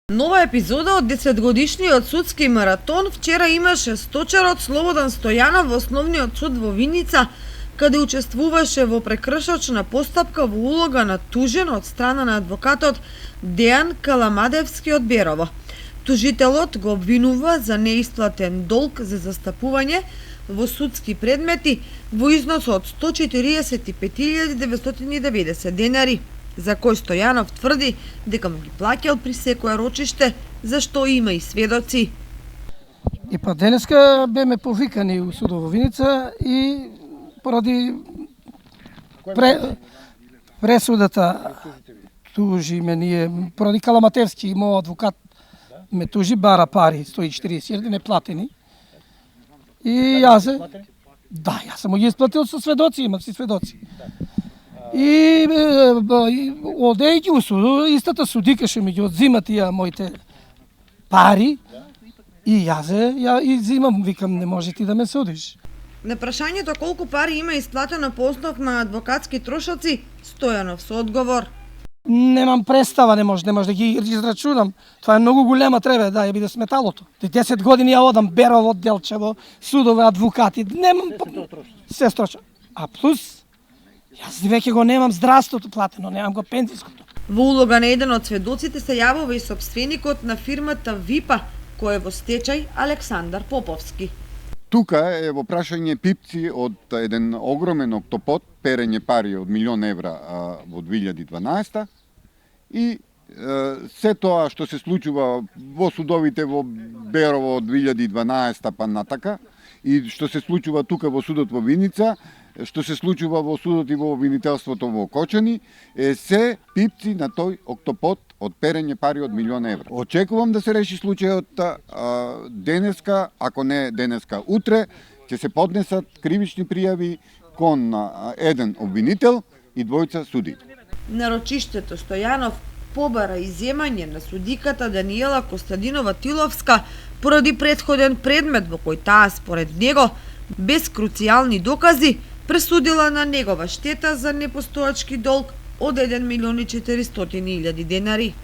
Нова епизода од 10-годишниот судски маратон вчера имаше сточарот Слободан Стојанов во Основниот суд во Виница, каде учествуваше во прекршочна постапка во улога на тужен од страна на адвокатот Дејан Каламадевски од Берово. Тужителот го обвинува за неисплатен долг за застапување во судски предмети во износ од 145.990 денари, за кој Стојанов тврди дека му ги плаќал при секое рочиште, за што има и сведоци. И па денеска беме повикани у судот во Виница и поради пресудата тужи ме ние, поради Каламатевски, мој адвокат ме тужи, бара пари, 140.000 неплатени. И јас сам ги исплатил со сведоци, имам си сведоци. И одејќи у суду, истата судика што ми ги одзима тие моите пари, и јас ја изимам, викам, не може ти да ме судиш. На прашањето колку пари има исплатено по основ на адвокатски трошоци, Стојанов со одговор: Немам представа, не може да ги израчунам. Това е многу голема, треба да ја биде сметалото. 10 години ја одам Берово, Делчево, судове, адвокати, немам се строча. А плюс јас веќе го немам здравството платено, немам го пензиското. Во улога на еден од сведоците се јавува и сопственикот на фирмата ВИПА, кој е во стечај, Александар Поповски. Тука е во прашање пипци од еден огромен октопод, перење пари од €1.000.000 во 2012 и се тоа што се случува во судовите во Берово од 2012 па натака и што се случува тука во судот во Виница, што се случува во судот и во обвинителството во Кочани, е се пипци на тој октопод од перење пари од €1.000.000. Очекувам да се реши случајот денеска, ако не денеска, утре, ќе се поднесат кривични пријави кон еден обвинител и двојца суди. На рочиштето Стојанов побара иземање на судиката Даниела Костадинова Тиловска поради претходен предмет во кој таа според него, без круцијални докази, пресудила на негова штета за непостојачки долг од 1.400.000 денари.